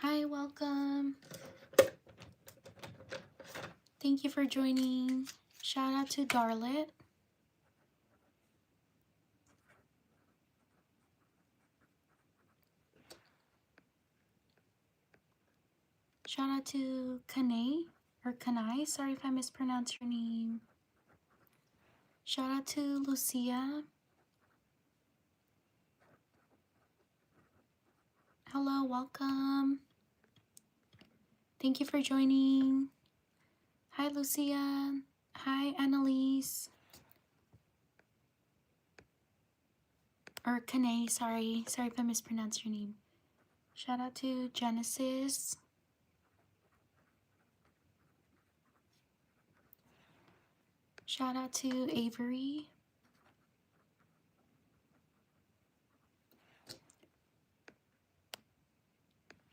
Hi, welcome. Thank you for joining. Shout out to Darlet. Shout out to Kanai or Kanai. Sorry if I mispronounced your name. Shout out to Lucia. Hello, welcome. Thank you for joining. Hi, Lucia. Hi, Annalise. Or Kanai, sorry. Sorry if I mispronounced your name. Shout out to Genesis. Shout out to Avery.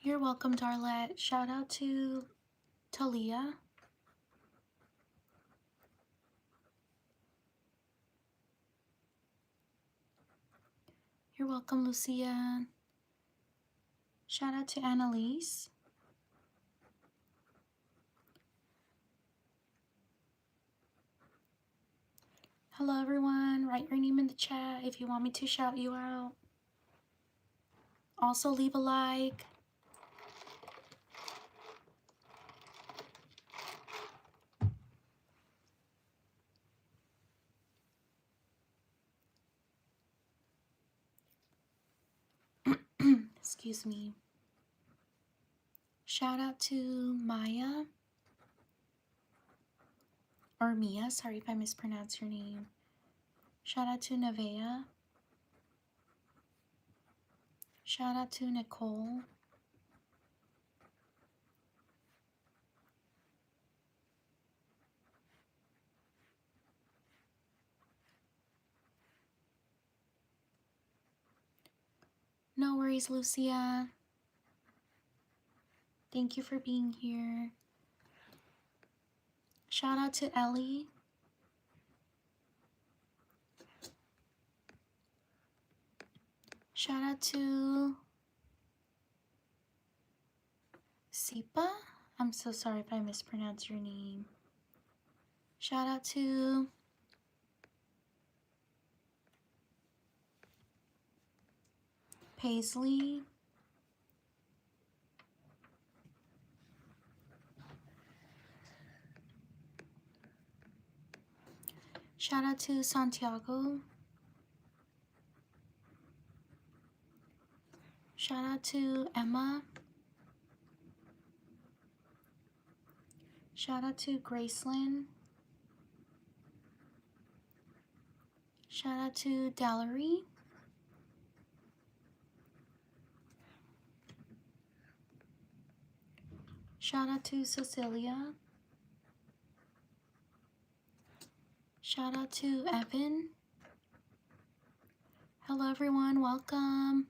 You're welcome, Darlette. Shout out to Talia. You're welcome, Lucia. Shout out to Annalise. Hello, everyone. Write your name in the chat if you want me to shout you out. Also, leave a like. Excuse me. Shout out to Maya. Or Mia. Sorry if I mispronounced your name. Shout out to Nevaeh. Shout out to Nicole. No worries, Lucia. Thank you for being here. Shout out to Ellie. Shout out to Sipa. I'm so sorry if I mispronounced your name. Shout out to Paisley. Shout out to Santiago. Shout out to Emma. Shout out to Gracelyn. Shout out to Dallery. Shout out to Cecilia. Shout out to Evan. Hello everyone, welcome.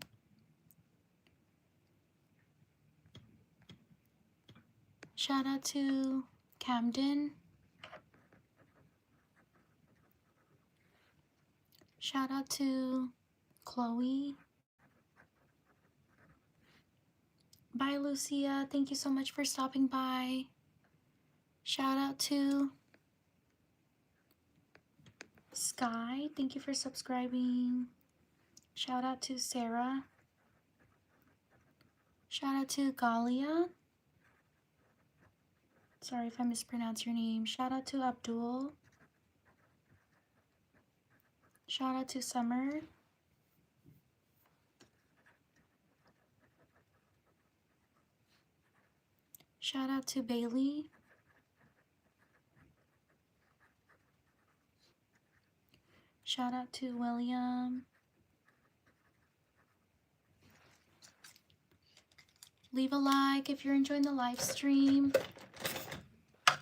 Shout out to Camden. Shout out to Chloe. Bye Lucia, thank you so much for stopping by. Shout out to Sky, thank you for subscribing. Shout out to Sarah. Shout out to Galia. Sorry if I mispronounced your name. Shout out to Abdul. Shout out to Summer. Shout out to Bailey. Shout out to William. Leave a like if you're enjoying the live stream.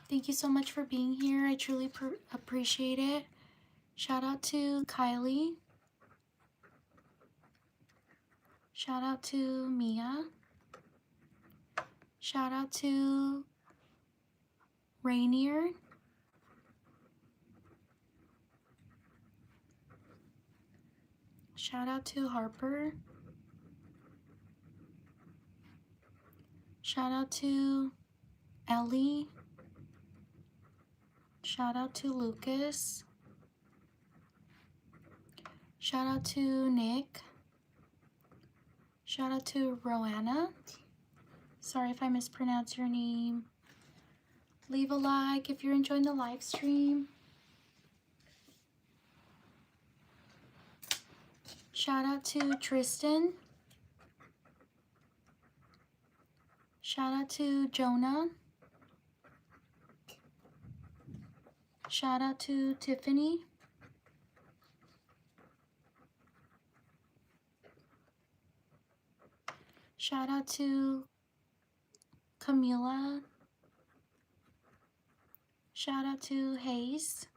Thank you so much for being here. I truly appreciate it. Shout out to Kylie. Shout out to Mia. Shout out to Rainier. Shout out to Harper. Shout out to Ellie. Shout out to Lucas. Shout out to Nick. Shout out to Roanna. Sorry if I mispronounce your name. Leave a like if you're enjoying the live stream. Shout out to Tristan. Shout out to Jonah. Shout out to Tiffany. Shout out to Camila. Shout out to Hayes.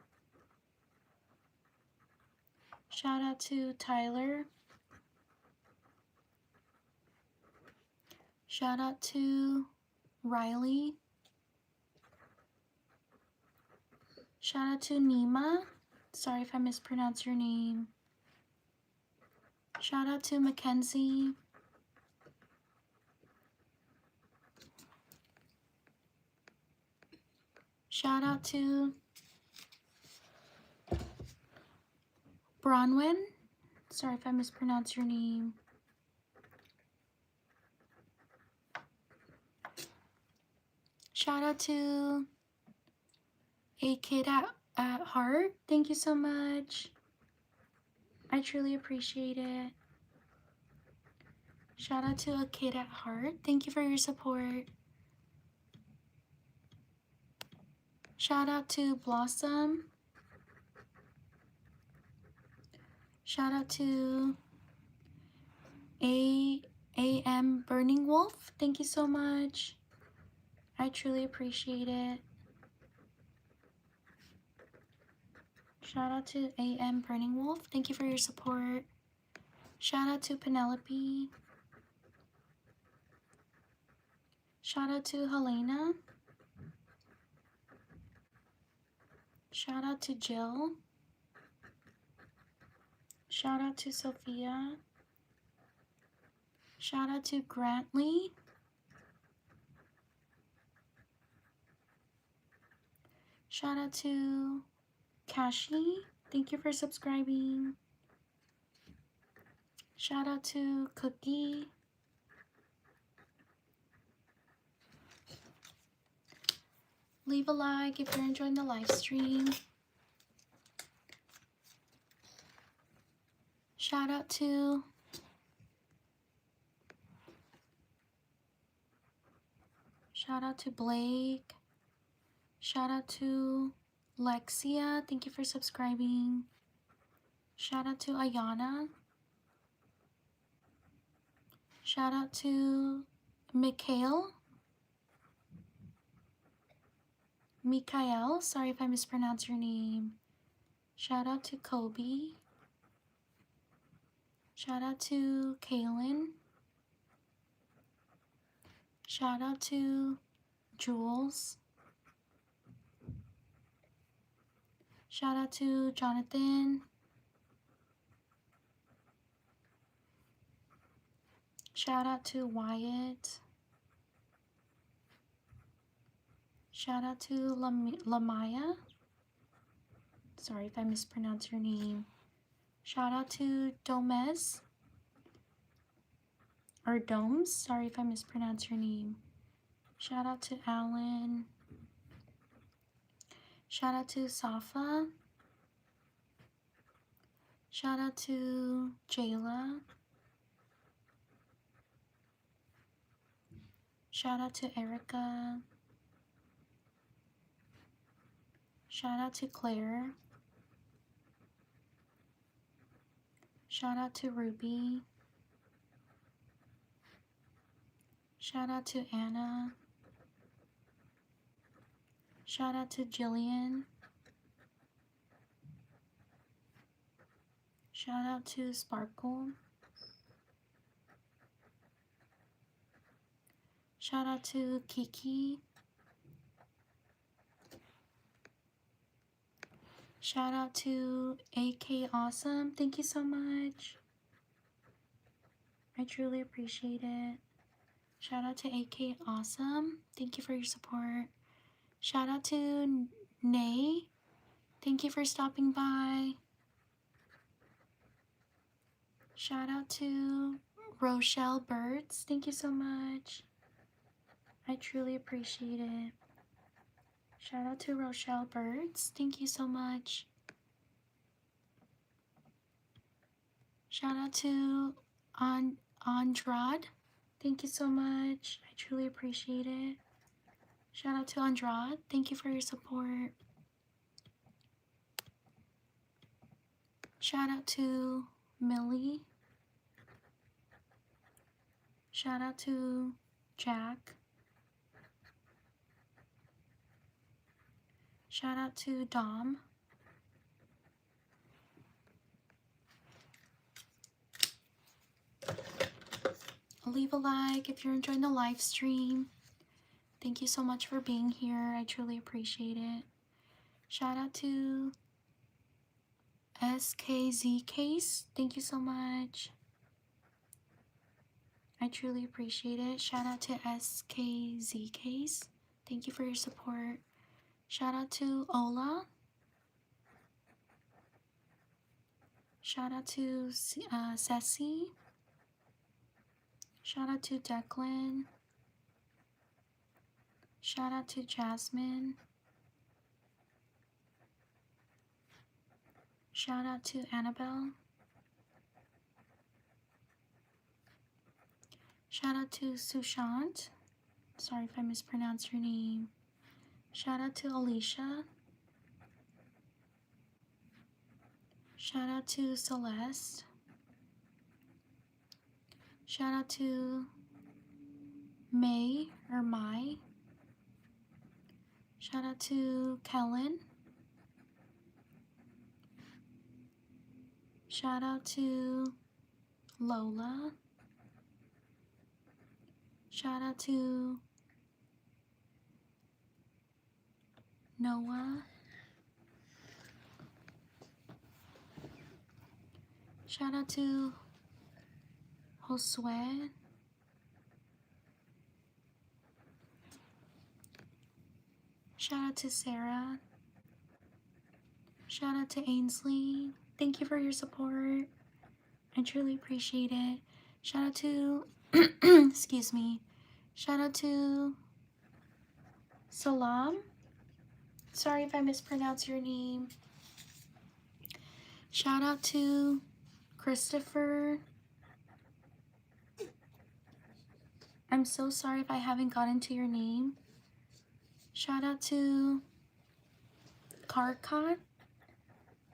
Shout out to Tyler. Shout out to Riley. Shout out to Nima. Sorry if I mispronounce your name. Shout out to Mackenzie. Shout out to Bronwyn. Sorry if I mispronounce your name. Shout out to A Kid at Heart. Thank you so much. I truly appreciate it. Shout out to A Kid at Heart. Thank you for your support. Shout out to Blossom. Shout out to AM Burning Wolf. Thank you so much. I truly appreciate it. Shout out to AM Burning Wolf. Thank you for your support. Shout out to Penelope. Shout out to Helena. Shout out to Jill. Shout out to Sophia. Shout out to Grantley. Shout out to Kashi. Thank you for subscribing. Shout out to Cookie. Leave a like if you're enjoying the live stream. Shout out to Blake. Shout out to Lexia. Thank you for subscribing. Shout out to Ayana. Shout out to Mikhail. Sorry if I mispronounce your name. Shout out to Kobe. Shout out to Kaylin. Shout out to Jules. Shout out to Jonathan. Shout out to Wyatt. Shout out to Lamaya. Sorry if I mispronounce your name. Shout out to Domes. Or Domes. Sorry if I mispronounce your name. Shout out to Alan. Shout out to Safa. Shout out to Jayla. Shout out to Erica. Shout out to Claire. Shout out to Ruby. Shout out to Anna. Shout out to Jillian. Shout out to Sparkle. Shout out to Kiki. Shout out to AK Awesome. Thank you so much. I truly appreciate it. Shout out to AK Awesome. Thank you for your support. Shout out to Nay. Thank you for stopping by. Shout out to Rochelle Birds. Thank you so much. I truly appreciate it. Shout out to Rochelle Birds. Thank you so much. Shout out to Andrade. Thank you so much. I truly appreciate it. Shout out to Andrade. Thank you for your support. Shout out to Millie. Shout out to Jack. Shout out to Dom. Leave a like if you're enjoying the live stream. Thank you so much for being here. I truly appreciate it. Shout out to SKZ Case. Thank you so much. I truly appreciate it. Shout out to SKZ Case. Thank you for your support. Shout out to Ola. Shout out to Ceci. Shout out to Declan. Shout out to Jasmine. Shout out to Annabelle. Shout out to Sushant. Sorry if I mispronounced your name. Shout out to Alicia. Shout out to Celeste. Shout out to May or Mai. Shout out to Kellen. Shout out to Lola. Shout out to Noah. Shout out to Josue. Shout out to Sarah. Shout out to Ainsley. Thank you for your support. I truly appreciate it. Shout out to, excuse me. Shout out to Salam. Sorry if I mispronounce your name. Shout out to Christopher. I'm so sorry if I haven't gotten to your name. Shout out to Karkat.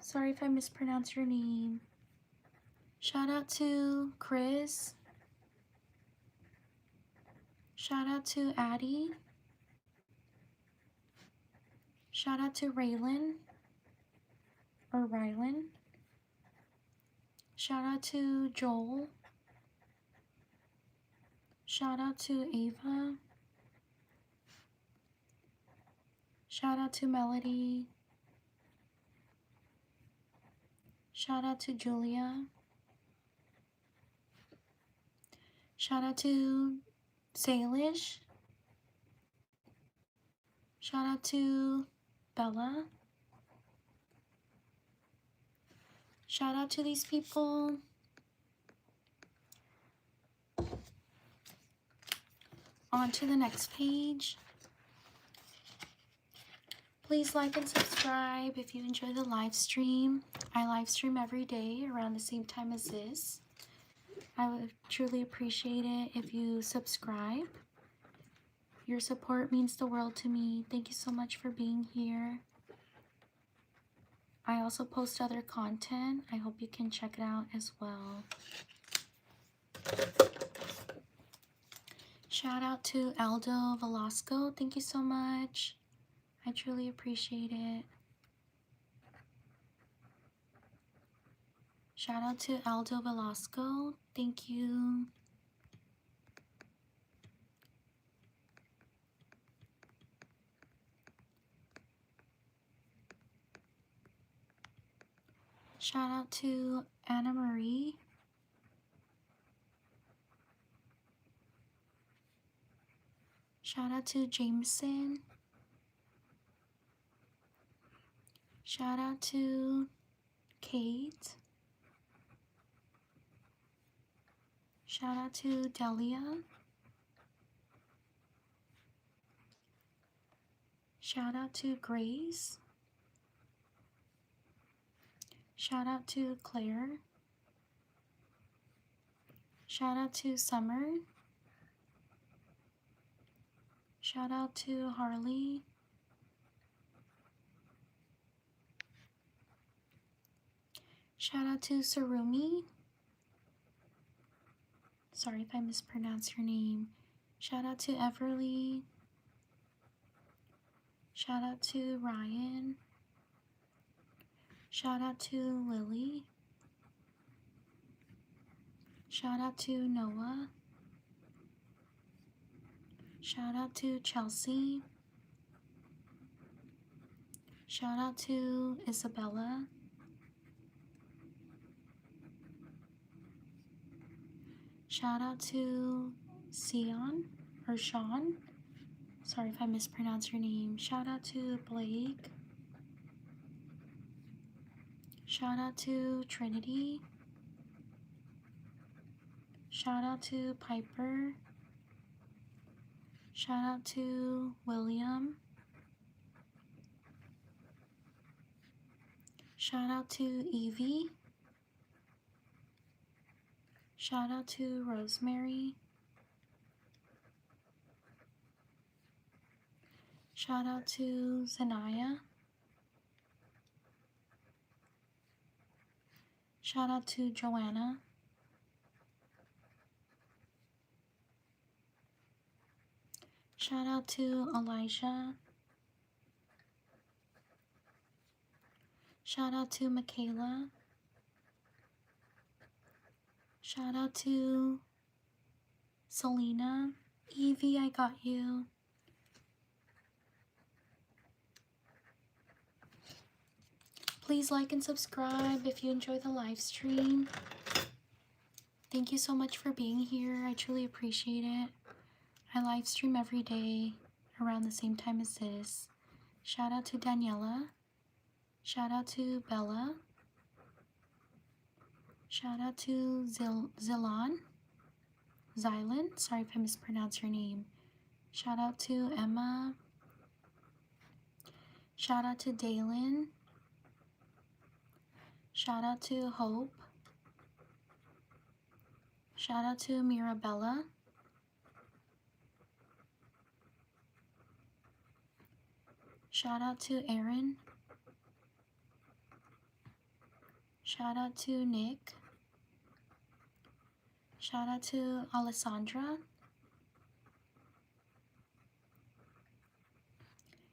Sorry if I mispronounce your name. Shout out to Chris. Shout out to Addie. Shout out to Raylan or Rylan. Shout out to Joel. Shout out to Ava. Shout out to Melody. Shout out to Julia. Shout out to Salish. Shout out to Bella. Shout out to these people. On to the next page. Please like and subscribe if you enjoy the live stream. I live stream every day around the same time as this. I would truly appreciate it if you subscribe. Your support means the world to me. Thank you so much for being here. I also post other content. I hope you can check it out as well. Shout out to Aldo Velasco. Thank you so much. I truly appreciate it. Shout out to Aldo Velasco. Thank you. Shout out to Anna Marie. Shout out to Jameson. Shout out to Kate. Shout out to Delia. Shout out to Grace. Shout out to Claire. Shout out to Summer. Shout out to Harley. Shout out to Sarumi. Sorry if I mispronounce your name. Shout out to Everly. Shout out to Ryan. Shout out to Lily. Shout out to Noah. Shout out to Chelsea. Shout out to Isabella. Shout out to Sean. Sorry if I mispronounce your name. Shout out to Blake. Shout out to Trinity. Shout out to Piper. Shout out to William. Shout out to Evie. Shout out to Rosemary. Shout out to Zanaya. Shout out to Joanna. Shout out to Elijah. Shout out to Michaela. Shout out to Selena. Evie, I got you. Please like and subscribe if you enjoy the live stream. Thank you so much for being here. I truly appreciate it. I live stream every day around the same time as this. Shout out to Daniela. Shout out to Bella. Shout out to Zylan. Sorry if I mispronounce your name. Shout out to Emma. Shout out to Dalen. Shout out to Hope. Shout out to Mirabella. Shout out to Aaron. Shout out to Nick. Shout out to Alessandra.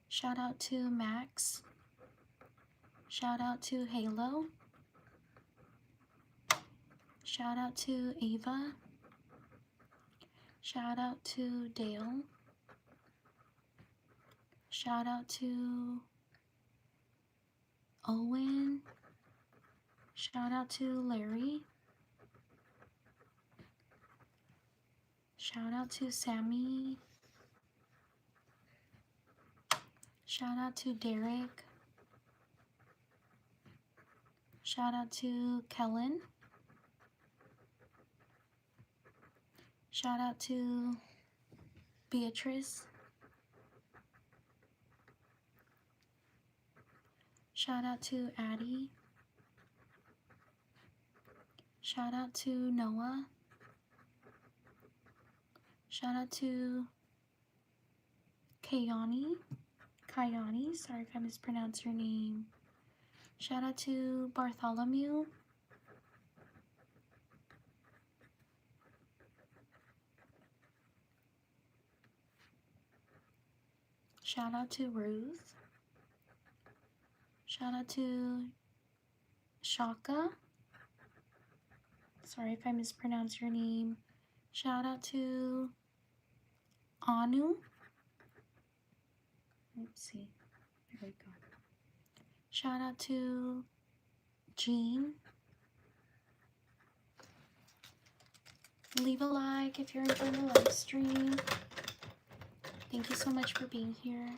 Shout out to Max. Shout out to Halo. Shout out to Ava. Shout out to Dale. Shout out to Owen. Shout out to Larry. Shout out to Sammy. Shout out to Derek. Shout out to Kellen. Shout out to Beatrice. Shout out to Addie. Shout out to Noah. Shout out to Kayani, sorry if I mispronounced your name. Shout out to Bartholomew. Shout out to Ruth. Shout out to Shaka. Sorry if I mispronounced your name. Shout out to Anu. Let's see. There we go. Shout out to Jean. Leave a like if you're enjoying the live stream. Thank you so much for being here.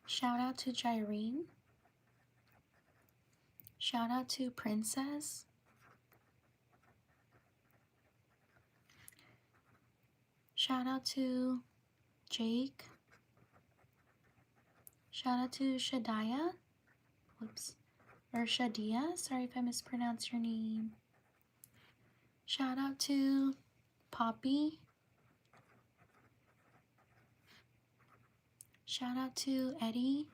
Shout out to Jyrene. Shout out to Princess. Shout out to Jake. Shout out to Shadia. Whoops. Or Shadia. Sorry if I mispronounced your name. Shout out to Poppy. Shout out to Eddie.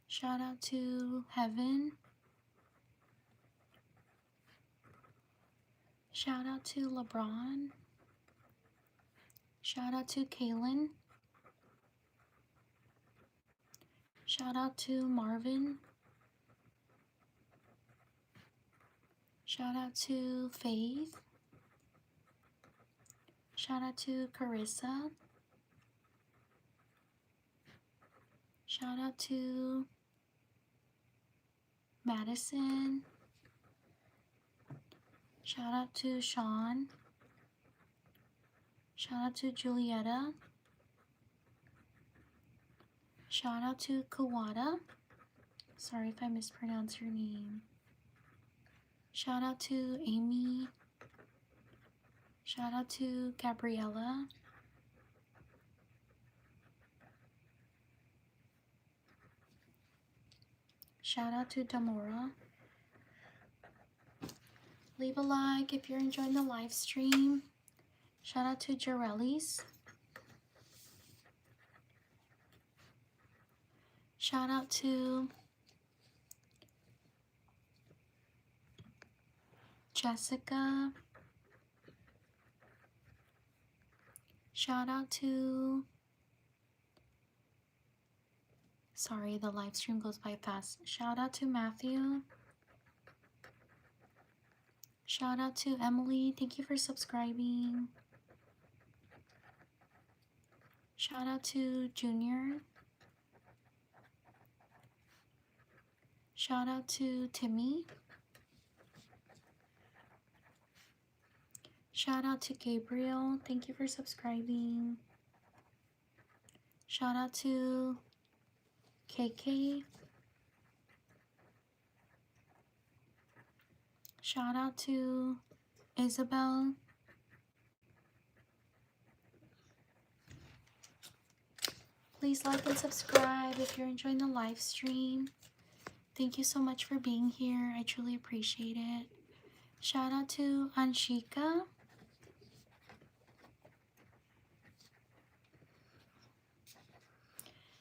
Shout out to Heaven. Shout out to LeBron. Shout out to Kaylin. Shout out to Marvin. Shout out to Faith. Shout out to Carissa. Shout out to Madison. Shout out to Sean. Shout out to Julietta. Shout out to Kawada. Sorry if I mispronounced your name. Shout out to Amy. Shout out to Gabriella. Shout out to Damora. Leave a like if you're enjoying the live stream. Shout out to Jarellis. Shout out to Jessica. Shout out to, sorry, the live stream goes by fast. Shout out to Matthew. Shout out to Emily. Thank you for subscribing. Shout out to Junior. Shout out to Timmy. Shout out to Gabriel. Thank you for subscribing. Shout out to KK. Shout out to Isabel. Please like and subscribe if you're enjoying the live stream. Thank you so much for being here. I truly appreciate it. Shout out to Anshika.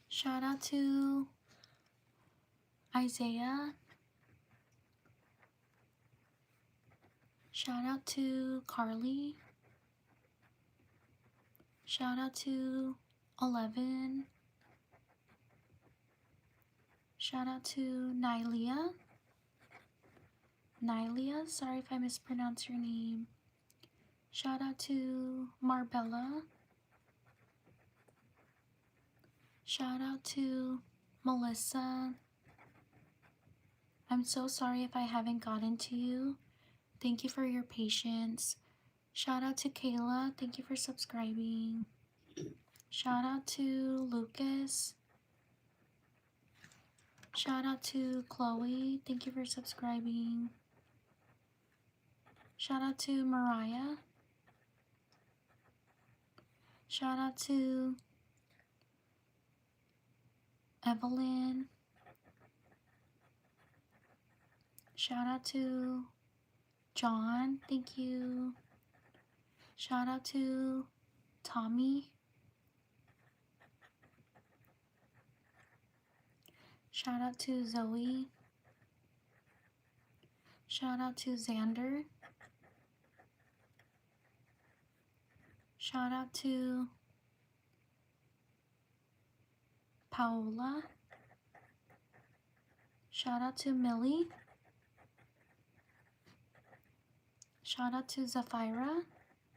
Shout out to Isaiah. Shout out to Carly. Shout out to 11. Shout out to Nylia. Sorry if I mispronounced your name. Shout out to Marbella. Shout out to Melissa. I'm so sorry if I haven't gotten to you. Thank you for your patience. Shout out to Kayla. Thank you for subscribing. Shout out to Lucas. Shout out to Chloe. Thank you for subscribing. Shout out to Mariah. Shout out to Evelyn. Shout out to John. Thank you. Shout out to Tommy. Shout out to Zoe. Shout out to Xander. Shout out to Paola. Shout out to Millie. Shout out to Zafira,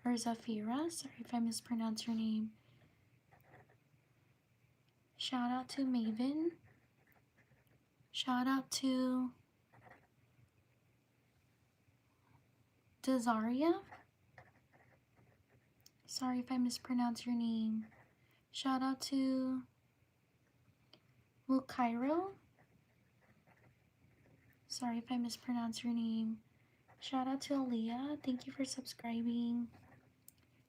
or Zafira, sorry if I mispronounced your name. Shout out to Maven. Shout out to Desaria. Sorry if I mispronounce your name. Shout out to Mukairo. Sorry if I mispronounce your name. Shout out to Aaliyah. Thank you for subscribing.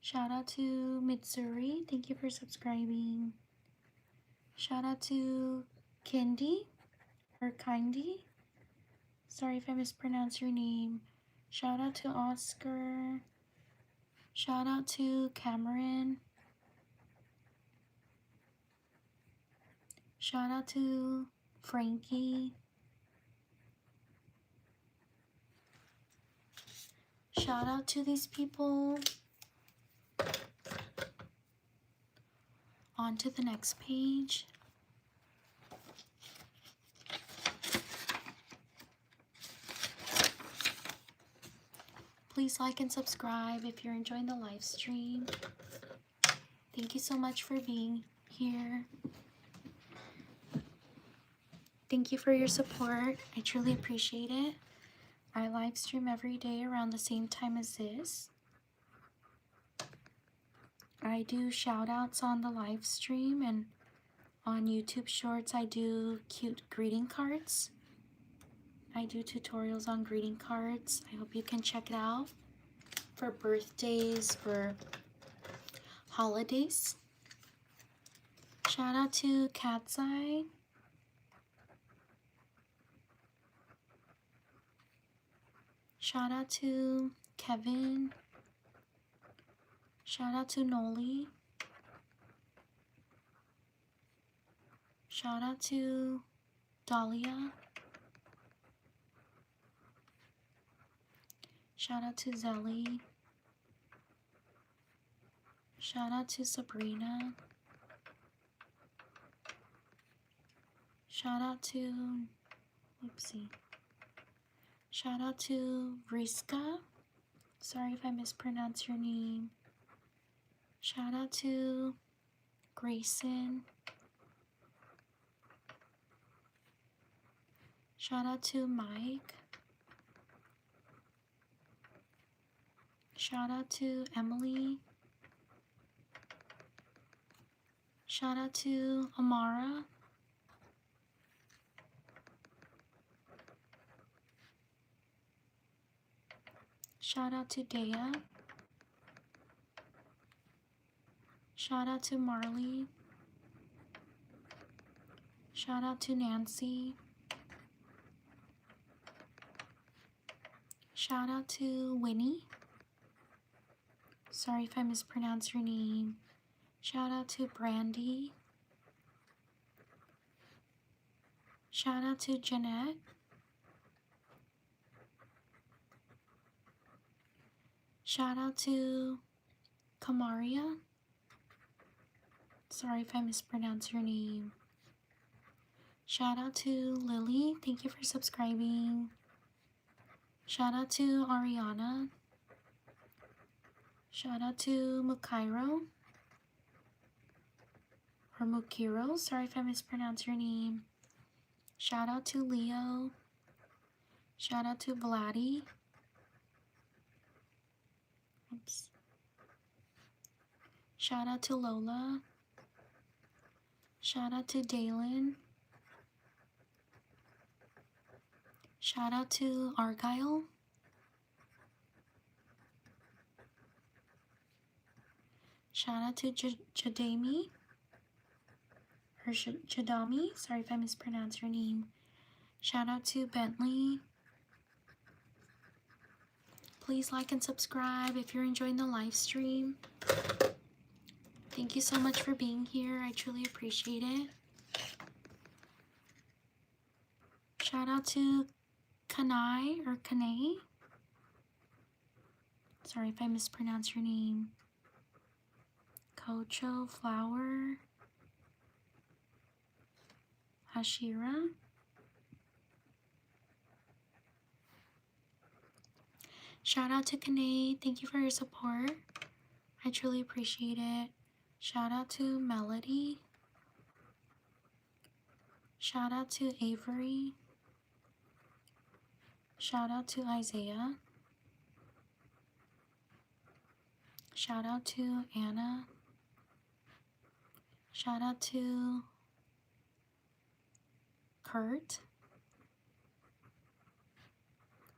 Shout out to Mitsuri. Thank you for subscribing. Shout out to Kendi or Kindy. Sorry if I mispronounce your name. Shout out to Oscar. Shout out to Cameron. Shout out to Frankie. Shout out to these people. On to the next page. Please like and subscribe if you're enjoying the live stream. Thank you so much for being here. Thank you for your support. I truly appreciate it. I live stream every day around the same time as this. I do shout outs on the live stream, and on YouTube Shorts I do cute greeting cards. I do tutorials on greeting cards. I hope you can check it out for birthdays, for holidays. Shout out to Cat's Eye. Shout out to Kevin. Shout out to Noli. Shout out to Dahlia. Shout out to Zelly. Shout out to Sabrina. Shout out to, oopsie. Shout out to Riska. Sorry if I mispronounce your name. Shout out to Grayson. Shout out to Mike. Shout out to Emily. Shout out to Amara. Shout out to Dea. Shout out to Marley. Shout out to Nancy. Shout out to Winnie. Sorry if I mispronounce your name. Shout out to Brandy. Shout out to Jeanette. Shout out to Kamaria. Sorry if I mispronounce your name. Shout out to Lily. Thank you for subscribing. Shout out to Ariana. Shout out to Mukairo. Or Mukiro. Sorry if I mispronounce your name. Shout out to Leo. Shout out to Vladdy. Oops. Shout out to Lola. Shout out to Dalen. Shout out to Argyle. Shout out to Jadami. Or Jadami. Sorry if I mispronounce your name. Shout out to Bentley. Please like and subscribe if you're enjoying the live stream. Thank you so much for being here. I truly appreciate it. Shout out to Kanai or Kanei. Sorry if I mispronounce your name. Kocho Flower. Hashira. Shout out to Kanei. Thank you for your support. I truly appreciate it. Shout out to Melody. Shout out to Avery. Shout out to Isaiah. Shout out to Anna. Shout out to Kurt.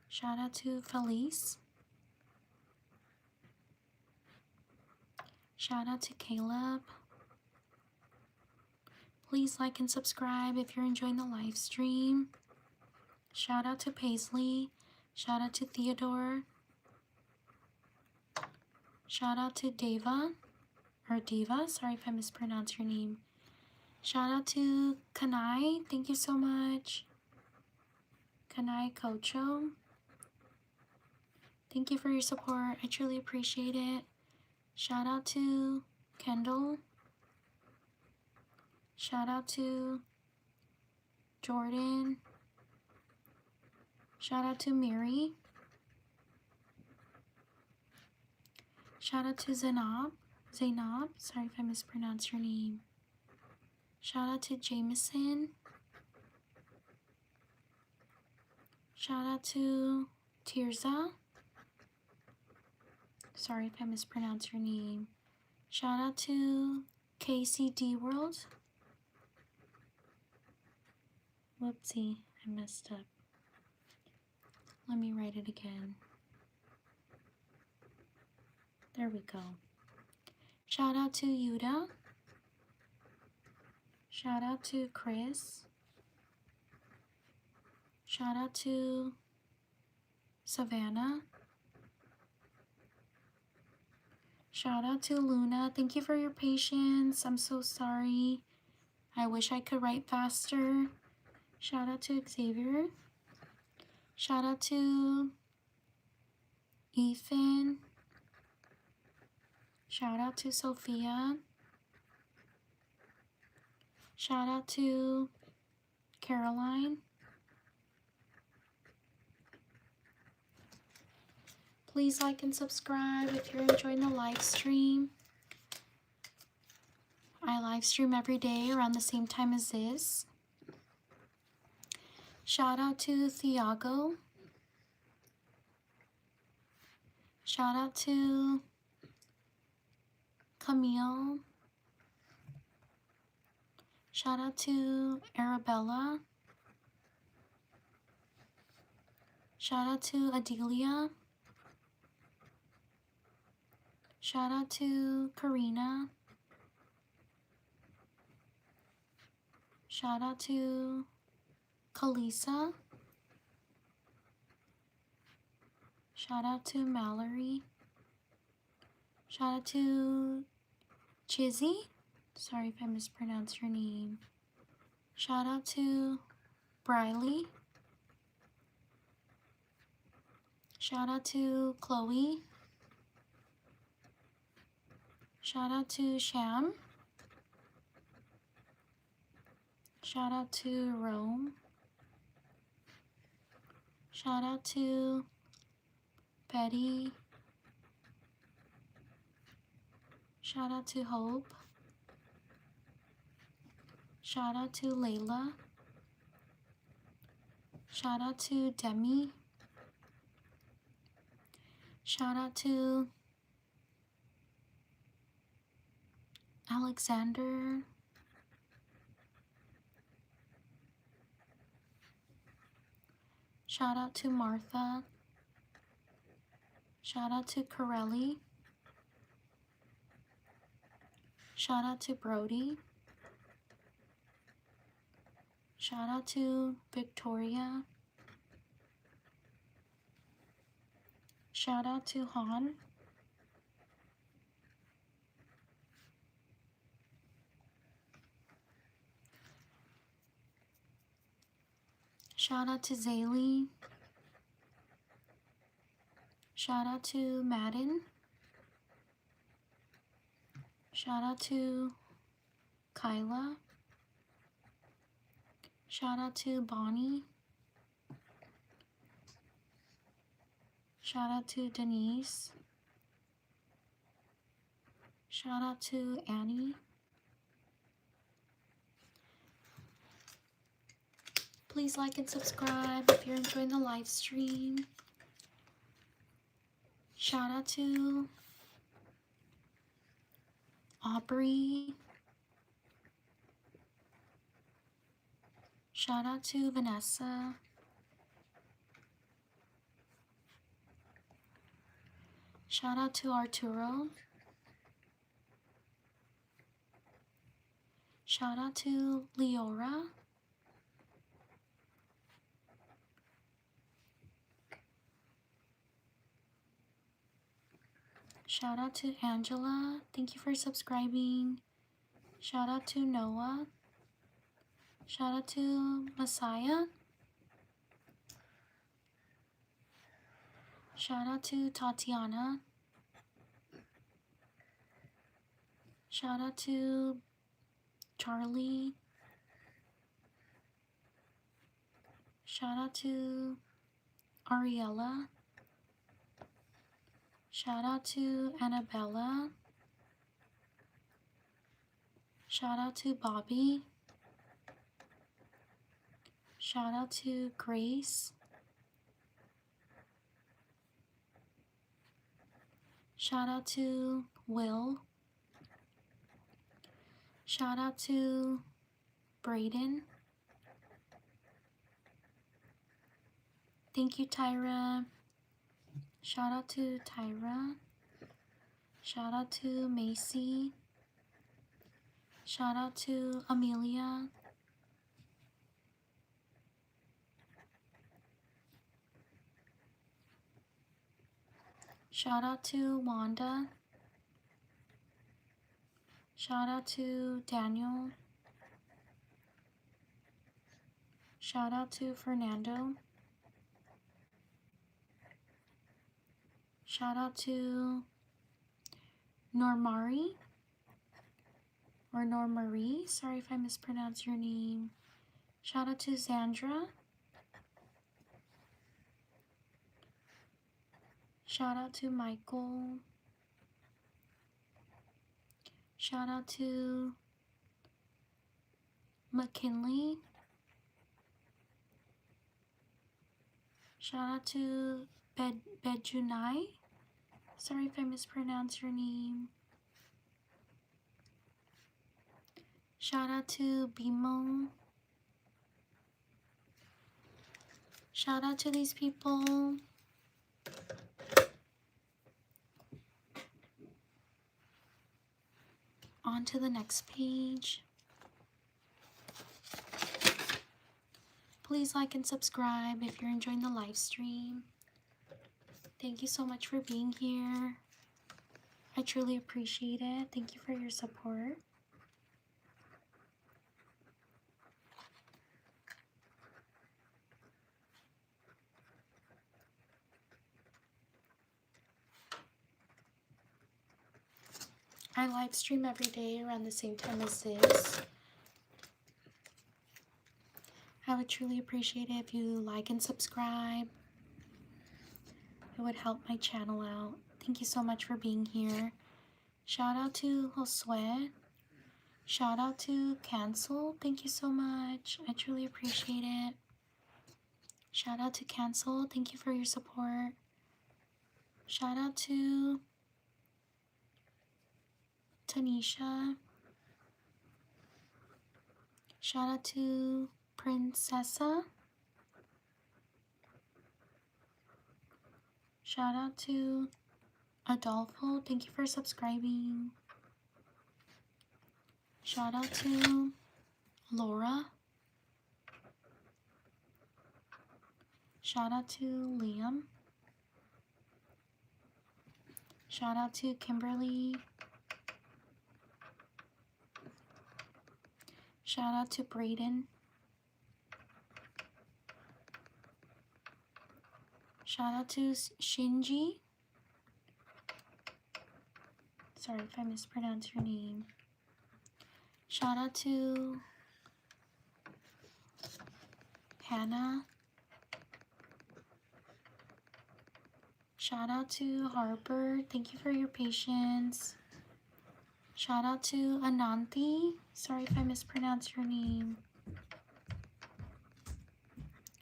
Shout out to Felice. Shout out to Caleb. Please like and subscribe if you're enjoying the live stream. Shout out to Paisley. Shout out to Theodore. Shout out to Deva, or Diva, sorry if I mispronounced your name. Shout out to Kanai, thank you so much. Kanai Kocho. Thank you for your support, I truly appreciate it. Shout out to Kendall. Shout out to Jordan. Shout out to Mary. Shout out to Zainab, sorry if I mispronounced your name. Shout out to Jameson. Shout out to Tirza. Sorry if I mispronounced your name. Shout out to KCD World. Whoopsie, I messed up. Let me write it again. There we go. Shout out to Yuda. Shout out to Chris. Shout out to Savannah. Shout out to Luna. Thank you for your patience. I'm so sorry. I wish I could write faster. Shout out to Xavier. Shout out to Ethan. Shout out to Sophia. Shout out to Caroline. Please like and subscribe if you're enjoying the live stream. I live stream every day around the same time as this. Shout out to Thiago. Shout out to Camille. Shout out to Arabella. Shout out to Adelia. Shout out to Karina. Shout out to Kalisa. Shout out to Mallory. Shout out to Chizzy. Sorry if I mispronounced your name. Shout out to Briley. Shout out to Chloe. Shout out to Sham. Shout out to Rome. Shout out to Betty. Shout out to Hope. Shout out to Layla. Shout out to Demi. Shout out to Alexander. Shout out to Martha. Shout out to Corelli. Shout out to Brody. Shout out to Victoria. Shout out to Han. Shout out to Zaylee. Shout out to Madden. Shout out to Kyla. Shout out to Bonnie. Shout out to Denise. Shout out to Annie. Please like and subscribe if you're enjoying the live stream. Shout out to Aubrey. Shout out to Vanessa. Shout out to Arturo. Shout out to Leora. Shout out to Angela. Thank you for subscribing. Shout out to Noah. Shout out to Messiah. Shout out to Tatiana. Shout out to Charlie. Shout out to Ariella. Shout out to Annabella. Shout out to Bobby. Shout out to Grace. Shout out to Will. Shout out to Brayden. Thank you, Tyra. Shout out to Tyra. Shout out to Macy. Shout out to Amelia. Shout out to Wanda. Shout out to Daniel. Shout out to Fernando. Shout out to Normari or Normari. Sorry if I mispronounced your name. Shout out to Zandra. Shout out to Michael. Shout out to McKinley. Shout out to Bejunai. Sorry if I mispronounced your name. Shout out to Bimo. Shout out to these people. On to the next page. Please like and subscribe if you're enjoying the live stream. Thank you so much for being here. I truly appreciate it. Thank you for your support. I live stream every day around the same time as this. I would truly appreciate it if you like and subscribe. It would help my channel out. Thank you so much for being here. Shout out to Josue. Shout out to Cancel. Thank you so much. I truly appreciate it. Shout out to Cancel. Thank you for your support. Shout out to Tanisha. Shout out to Princessa. Shout out to Adolfo. Thank you for subscribing. Shout out to Laura. Shout out to Liam. Shout out to Kimberly. Shout out to Brayden. Shout out to Shinji. Sorry if I mispronounced your name. Shout out to Hannah. Shout out to Harper. Thank you for your patience. Shout out to Ananthi. Sorry if I mispronounced your name.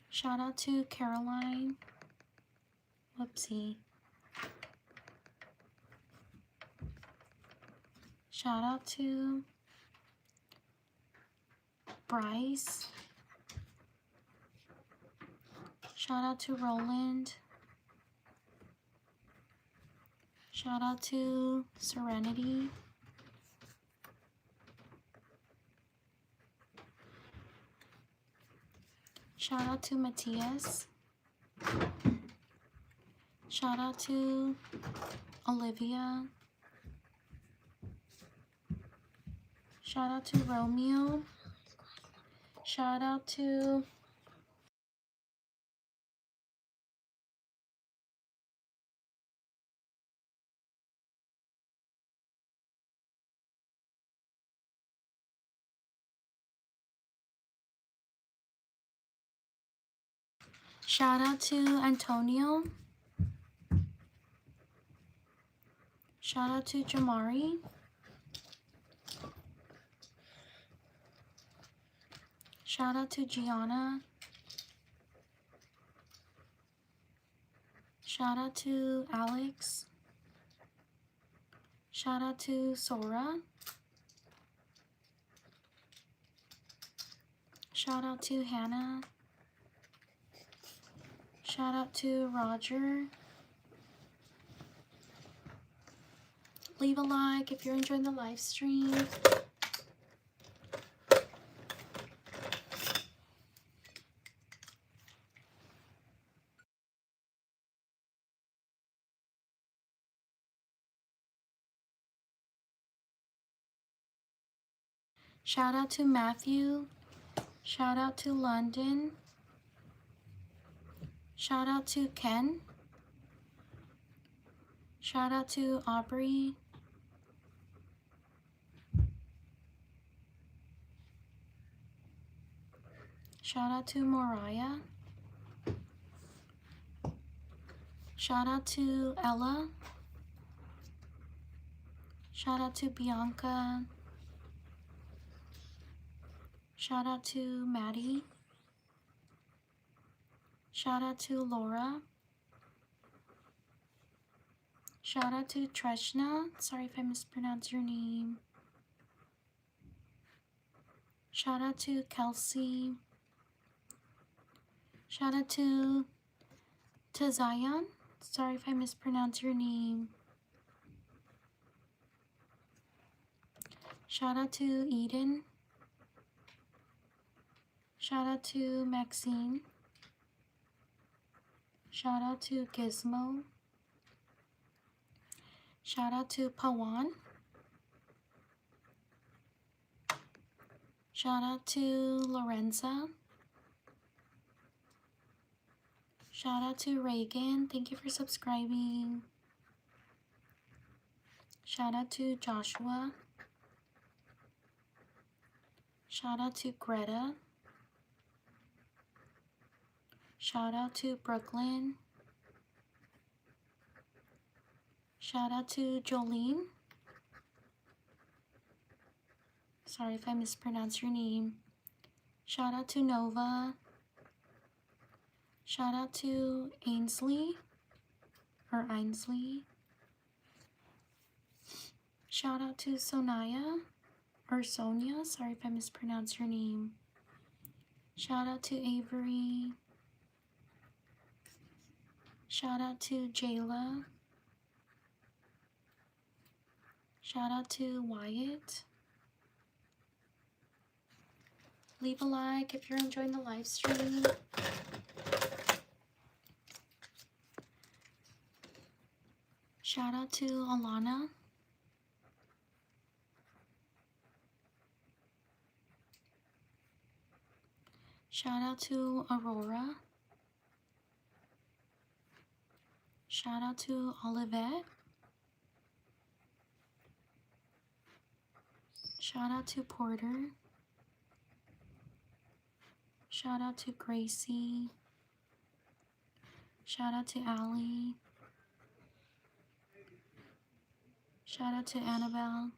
Shout out to Caroline. Whoopsie. Shout out to Bryce. Shout out to Roland. Shout out to Serenity. Shout out to Matthias. Shout out to Olivia. Shout out to Romeo. Shout out to Antonio. Shout out to Jamari. Shout out to Gianna. Shout out to Alex. Shout out to Sora. Shout out to Hannah. Shout out to Roger. Leave a like if you're enjoying the live stream. Shout out to Matthew. Shout out to London. Shout out to Ken. Shout out to Aubrey. Shout out to Mariah. Shout out to Ella. Shout out to Bianca. Shout out to Maddie. Shout out to Laura. Shout out to Treshna. Sorry if I mispronounced your name. Shout out to Kelsey. Shout out to Zion. Sorry if I mispronounced your name. Shout out to Eden. Shout out to Maxine. Shout out to Gizmo. Shout out to Pawan. Shout out to Lorenza. Shout out to Reagan. Thank you for subscribing. Shout out to Joshua. Shout out to Greta. Shout out to Brooklyn. Shout out to Jolene. Sorry if I mispronounced your name. Shout out to Nova. Shout out to Ainsley. Shout out to Sonia. Sorry if I mispronounced your name. Shout out to Avery. Shout out to Jayla. Shout out to Wyatt. Leave a like if you're enjoying the live stream. Shout out to Alana. Shout out to Aurora. Shout out to Olivette. Shout out to Porter. Shout out to Gracie. Shout out to Allie. Shout out to Annabelle.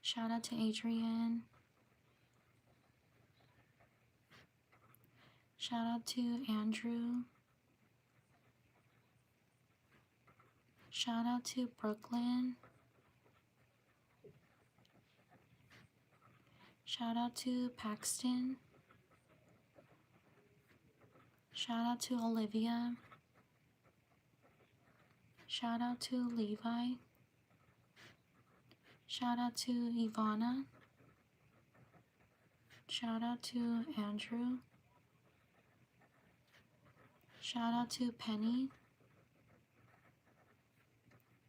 Shout out to Adrian. Shout out to Andrew. Shout out to Brooklyn. Shout out to Paxton. Shout out to Olivia. Shout out to Levi. Shout out to Ivana. Shout out to Andrew. Shout out to Penny.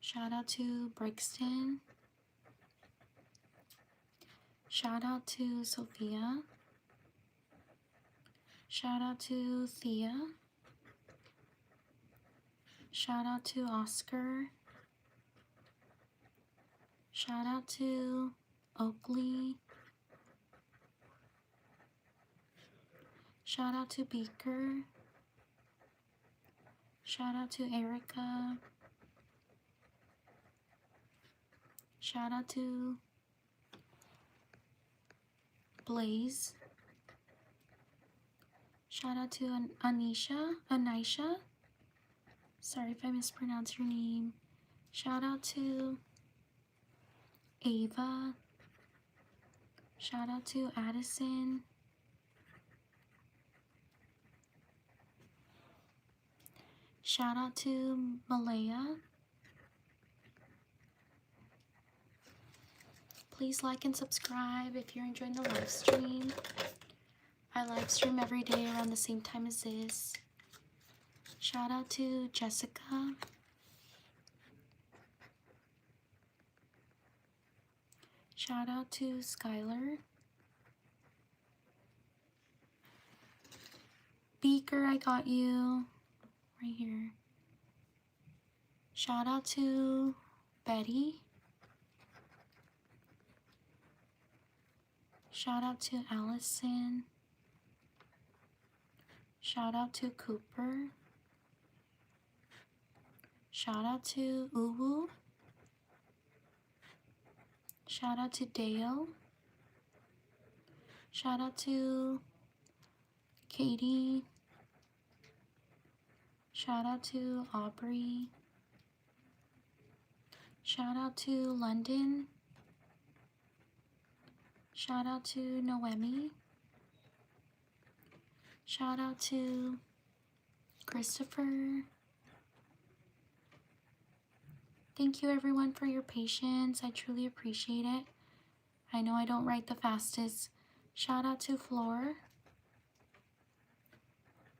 Shout out to Brixton. Shout out to Sophia. Shout out to Thea. Shout out to Oscar. Shout out to Oakley. Shout out to Beaker. Shout out to Erica. Shout out to Blaze. Shout out to Anisha. Sorry if I mispronounce your name. Shout out to Ava. Shout out to Addison. Shout out to Malaya. Please like and subscribe if you're enjoying the live stream. I live stream every day around the same time as this. Shout out to Jessica. Shout out to Skylar. Beaker, I got you. Right here. Shout out to Betty. Shout out to Allison. Shout out to Cooper. Shout out to Uwu. Shout out to Dale. Shout out to Katie. Shout out to Aubrey. Shout out to London. Shout out to Noemi. Shout out to Christopher. Thank you everyone for your patience. I truly appreciate it. I know I don't write the fastest. Shout out to Floor.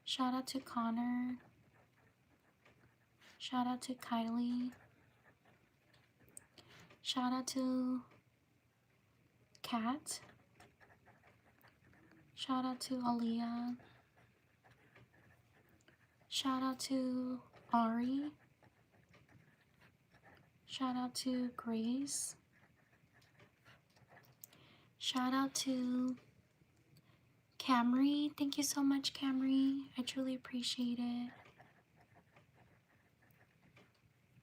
Shout out to Connor. Shout out to Kylie. Shout out to Kat. Shout out to Aaliyah. Shout out to Ari. Shout out to Grace. Shout out to Camry. Thank you so much, Camry. I truly appreciate it.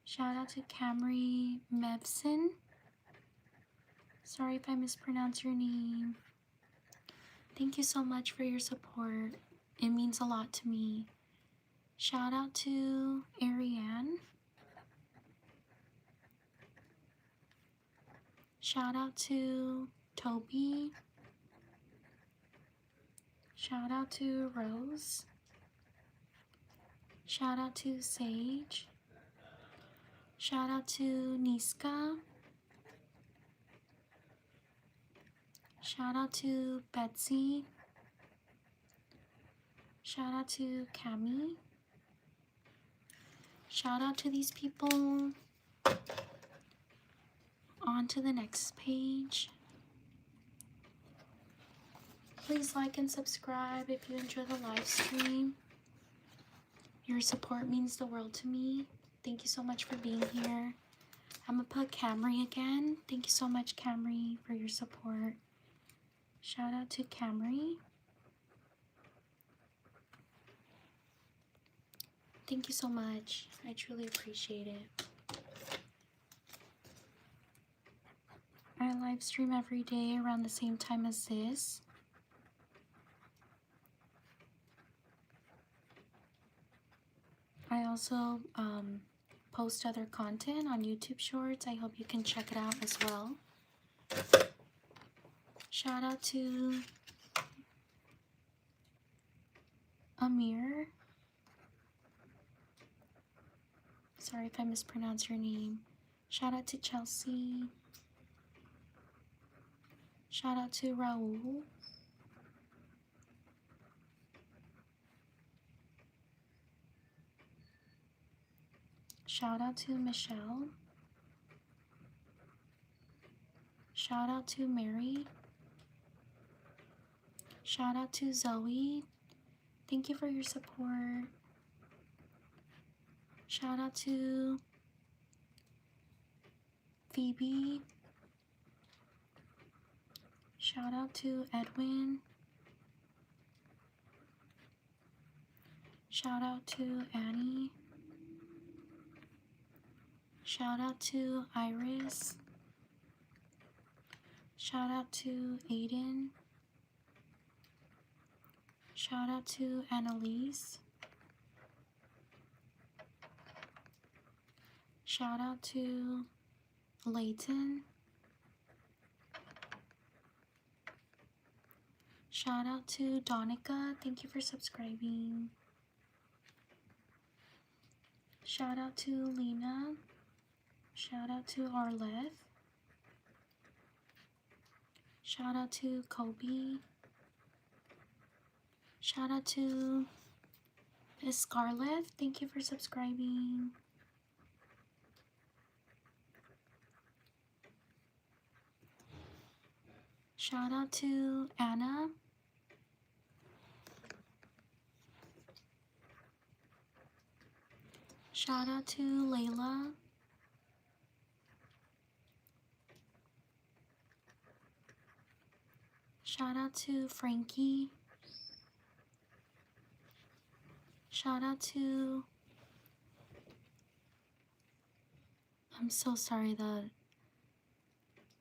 Shout out to Camry Mevson. Sorry if I mispronounce your name. Thank you so much for your support. It means a lot to me. Shout out to Ariane. Shout out to Toby. Shout out to Rose. Shout out to Sage. Shout out to Niska. Shout out to Betsy. Shout out to Cami. Shout out to these people. On to the next page. Please like and subscribe if you enjoy the live stream. Your support means the world to me. Thank you so much for being here. I'm gonna put Camry again. Thank you so much, Camry, for your support. Shout out to Camry. Thank you so much. I truly appreciate it. I live stream every day around the same time as this. I also post other content on YouTube Shorts. I hope you can check it out as well. Shout out to Amir. Sorry if I mispronounce your name. Shout out to Chelsea. Shout out to Raul. Shout out to Michelle. Shout out to Mary. Shout out to Zoe. Thank you for your support. Shout out to Phoebe. Shout out to Edwin. Shout out to Annie. Shout out to Iris. Shout out to Aiden. Shout out to Annalise. Shout out to Layton. Shout out to Donica. Thank you for subscribing. Shout out to Lena. Shout out to Arleth. Shout out to Kobe. Shout out to Scarlett. Thank you for subscribing. Shout out to Anna. Shout out to Layla. Shout out to Frankie. Shout out to... I'm so sorry that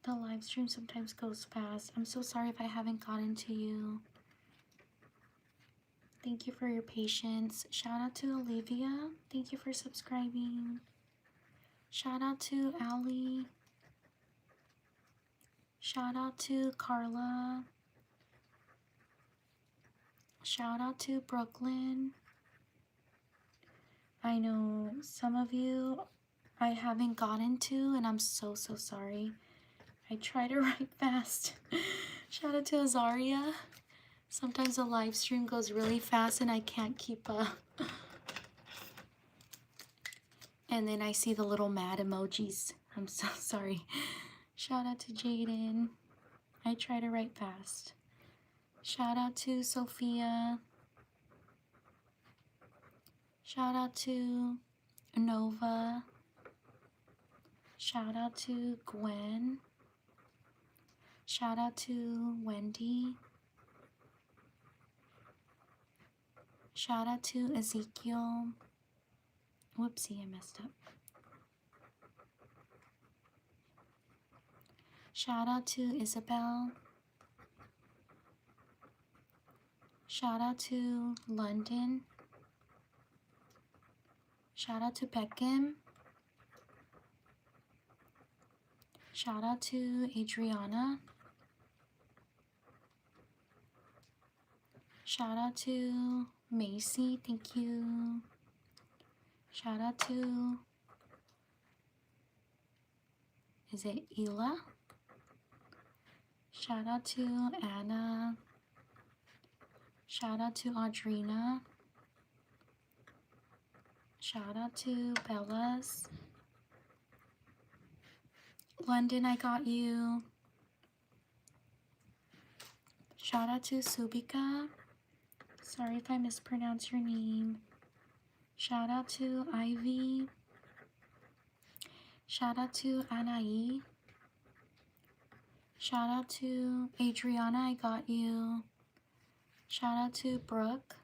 the live stream sometimes goes fast. I'm so sorry if I haven't gotten to you. Thank you for your patience. Shout out to Olivia. Thank you for subscribing. Shout out to Ali. Shout out to Carla. Shout out to Brooklyn. I know some of you I haven't gotten to, and I'm so sorry. I try to write fast. Shout out to Azaria. Sometimes the live stream goes really fast and I can't keep up. And then I see the little mad emojis. I'm so sorry. Shout out to Jaden. I try to write fast. Shout out to Sophia. Shout out to Nova. Shout out to Gwen. Shout out to Wendy. Shout out to Ezekiel. Whoopsie, I messed up. Shout out to Isabel. Shout out to London. Shout out to Beckham. Shout out to Adriana. Shout out to Macy, thank you. Shout out to, is it Ela? Shout out to Anna. Shout out to Audrina. Shout out to Bellas. London, I got you. Shout out to Subika. Sorry if I mispronounce your name. Shout out to Ivy. Shout out to Anai. Shout out to Adriana, I got you. Shout out to Brooke.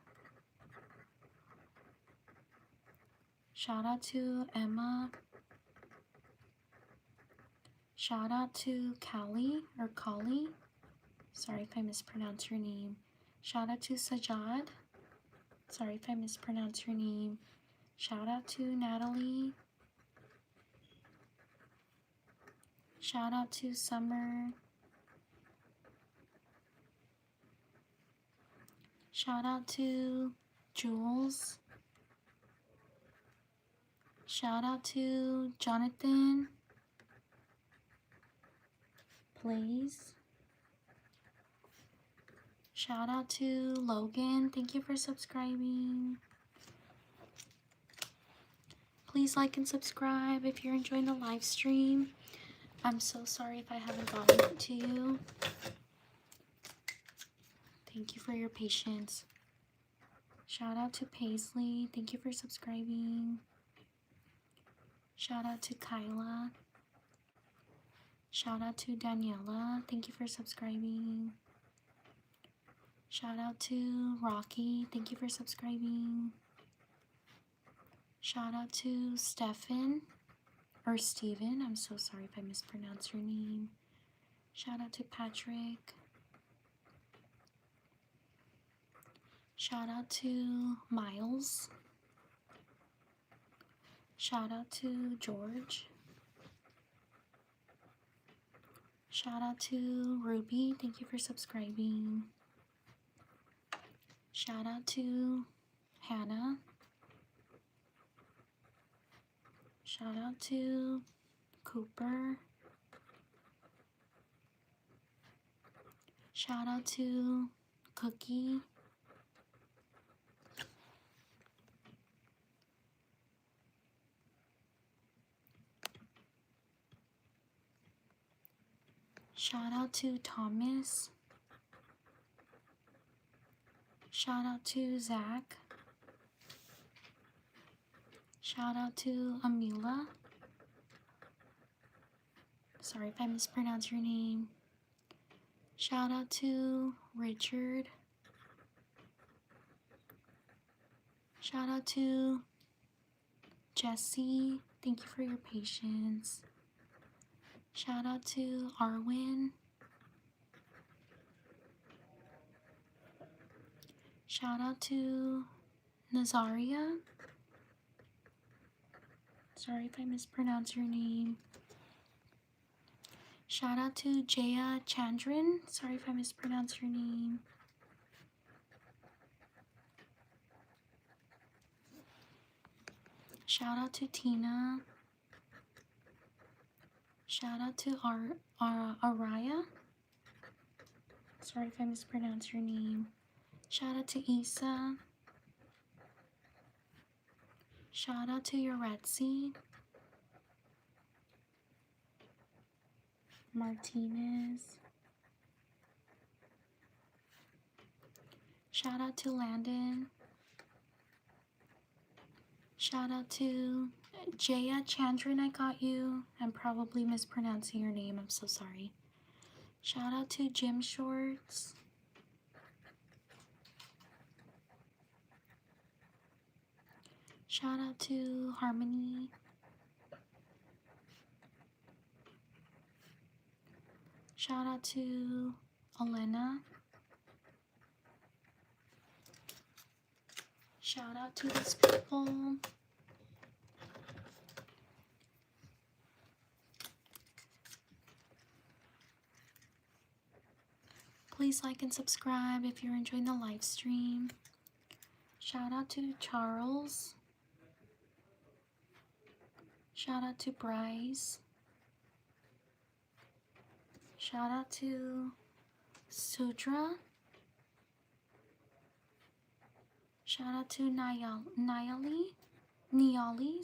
Shout out to Emma. Shout out to Callie or Kali. Sorry if I mispronounce your name. Shout out to Sajad. Sorry if I mispronounce your name. Shout out to Natalie. Shout out to Summer. Shout out to Jules. Shout out to Jonathan. Please. Shout out to Logan. Thank you for subscribing. Please like and subscribe if you're enjoying the live stream. I'm so sorry if I haven't gotten to you. Thank you for your patience. Shout out to Paisley. Thank you for subscribing. Shout out to Kyla. Shout out to Daniela. Thank you for subscribing. Shout out to Rocky. Thank you for subscribing. Shout out to Stefan. Or Steven. I'm so sorry if I mispronounce your name. Shout out to Patrick. Shout out to Miles. Shout out to George. Shout out to Ruby. Thank you for subscribing. Shout out to Hannah. Shout out to Cooper. Shout out to Cookie. Shout out to Thomas. Shout out to Zach. Shout out to Amila. Sorry if I mispronounce your name. Shout out to Richard. Shout out to Jesse. Thank you for your patience. Shout out to Arwen. Shout out to Nazaria. Sorry if I mispronounce your name. Shout out to Jaya Chandran. Sorry if I mispronounce your name. Shout out to Tina. Shout out to Araya. Sorry if I mispronounce your name. Shout out to Isa. Shout out to Yoretzi. Martinez. Shout out to Landon. Shout out to Jaya Chandran. I got you. I'm probably mispronouncing your name. I'm so sorry. Shout out to Jim Shorts. Shout out to Harmony. Shout out to Elena. Shout out to these people. Please like and subscribe if you're enjoying the live stream. Shout out to Charles. Shout out to Bryce. Shout out to Sudra. Shout out to Niali.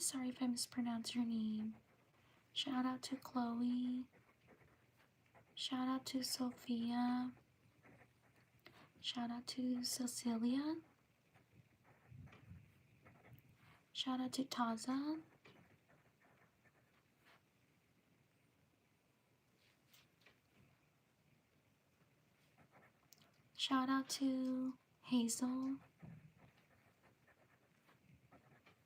Sorry if I mispronounced your name. Shout out to Chloe. Shout out to Sophia. Shout out to Cecilia. Shout out to Taza. Shout out to Hazel.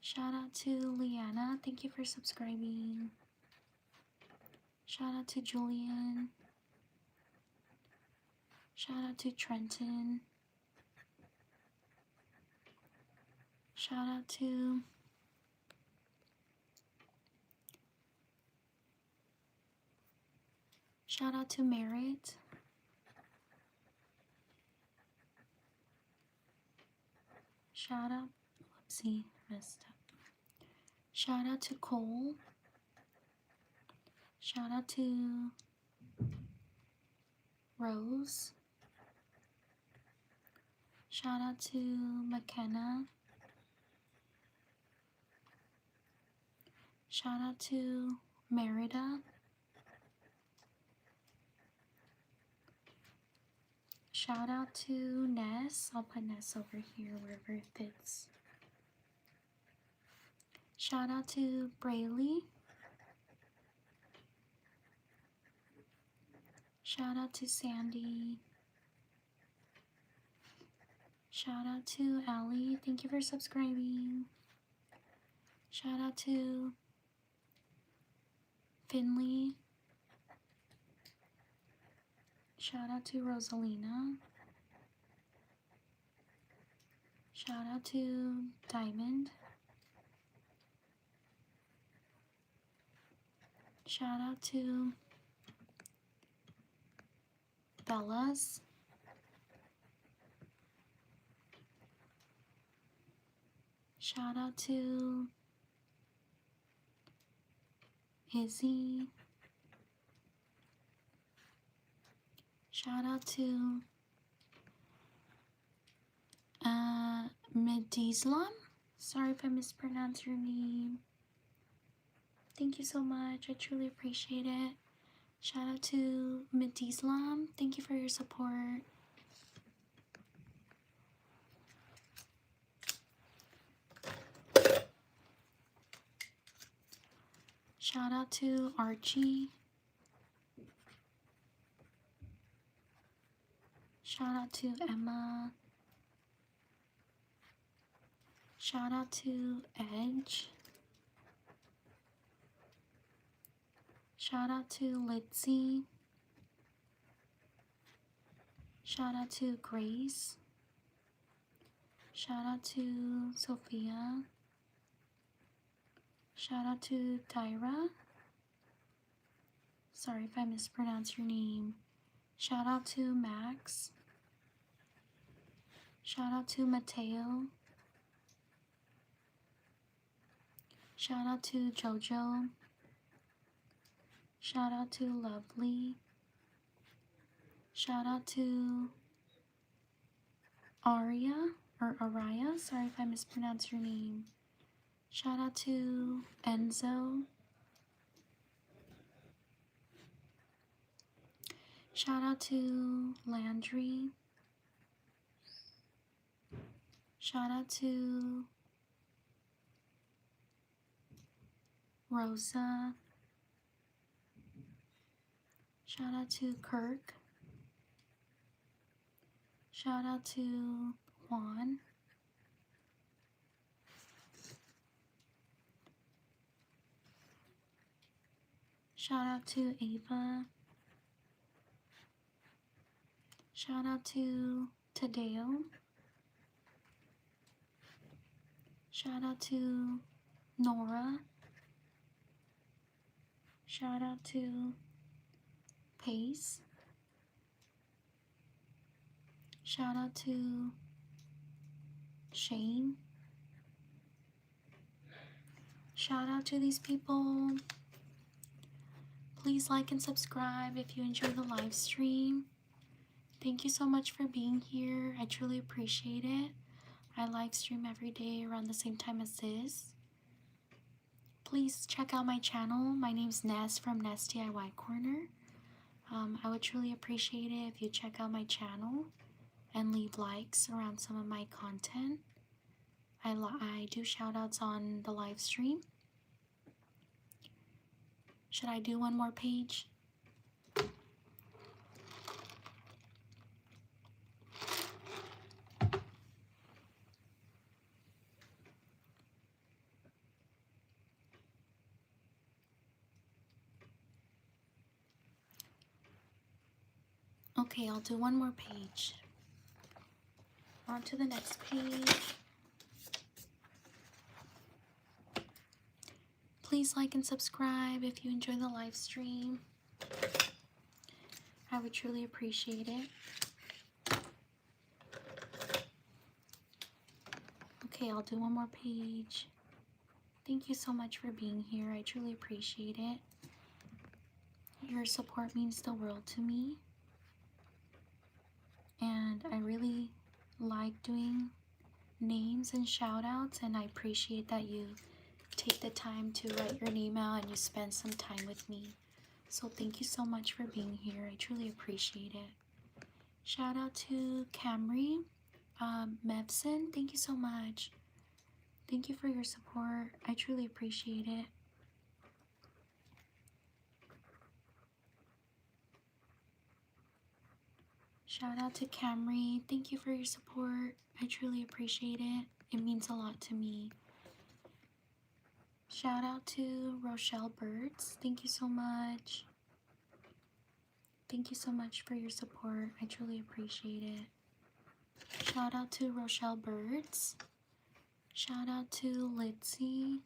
Shout out to Leanna. Thank you for subscribing. Shout out to Julian. Shout out to Trenton. Shout out to Shout out to Merit. Shout out, whoopsie, messed up. Shout out to Cole. Shout out to Rose. Shout out to McKenna. Shout out to Merida. Shout out to Ness. I'll put Ness over here wherever it fits. Shout out to Braylee. Shout out to Sandy. Shout out to Allie. Thank you for subscribing. Shout out to Finley. Shout out to Rosalina. Shout out to Diamond. Shout out to Bella's. Shout out to Izzy. Shout out to Medislam. Sorry if I mispronounced your name. Thank you so much. I truly appreciate it. Shout out to Medislam. Thank you for your support. Shout out to Archie. Shout out to Emma. Shout out to Edge. Shout out to Litzy. Shout out to Grace. Shout out to Sophia. Shout out to Tyra. Sorry if I mispronounced your name. Shout out to Max. Shout out to Mateo. Shout out to Jojo. Shout out to Lovely. Shout out to Aria or Araya. Sorry if I mispronounced your name. Shout out to Enzo. Shout out to Landry. Shout out to Rosa. Shout out to Kirk. Shout out to Juan. Shout out to Ava. Shout out to Tadeo. Shout out to Nora. Shout out to Pace. Shout out to Shane. Shout out to these people. Please like and subscribe if you enjoy the live stream. Thank you so much for being here. I truly appreciate it. I live stream every day around the same time as this. Please check out my channel. My name's Ness from NessDIYcorner. I would truly appreciate it if you check out my channel and leave likes around some of my content. I do shout outs on the live stream. Should I do one more page? Okay, I'll do one more page. On to the next page. Please like and subscribe if you enjoy the live stream. I would truly appreciate it. Okay, I'll do one more page. Thank you so much for being here. I truly appreciate it. Your support means the world to me. And I really like doing names and shout outs, and I appreciate that you take the time to write your name out and you spend some time with me. So thank you so much for being here. I truly appreciate it. Shout out to Camry Mevson. Thank you so much. Thank you for your support. I truly appreciate it. Shout out to Camry. Thank you for your support. I truly appreciate it. It means a lot to me. Shout out to Rochelle Birds. Thank you so much. Thank you so much for your support. I truly appreciate it. Shout out to Rochelle Birds. Shout out to Litzy.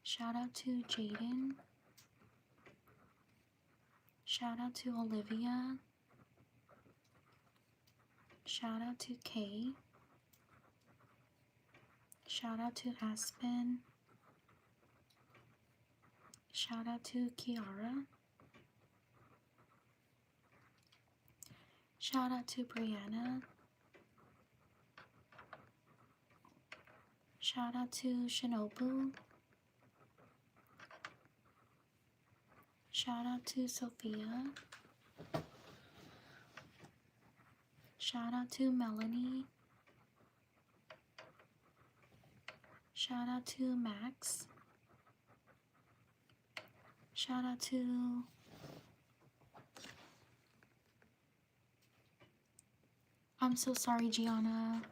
Shout out to Jaden. Shout out to Olivia. Shout out to Kay. Shout out to Aspen. Shout out to Kiara. Shout out to Brianna. Shout out to Shinobu. Shout out to Sophia. Shout out to Melanie. Shout out to Max. Shout out to I'm so sorry, Gianna.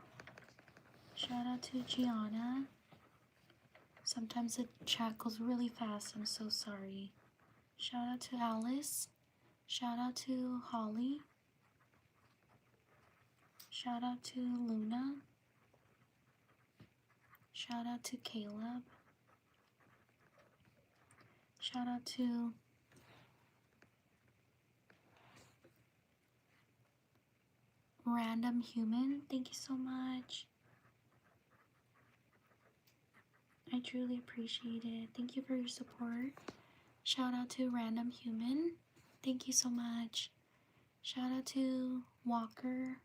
Shout out to Gianna. Sometimes the chat goes really fast. I'm so sorry. Shout out to Alice. Shout out to Holly. Shout out to Luna. Shout out to Caleb. Shout out to Random Human. Thank you so much. I truly appreciate it. Thank you for your support. Shout out to Random Human. Thank you so much. Shout out to Walker.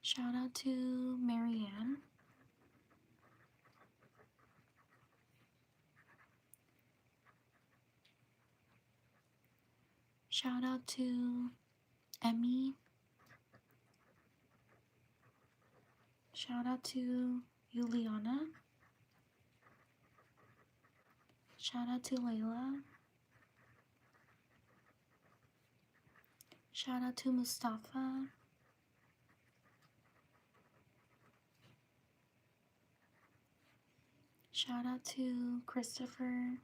Shout out to Marianne. Shout out to Emmy. Shout out to Juliana. Shout out to Layla. Shout out to Mustafa. Shout out to Christopher.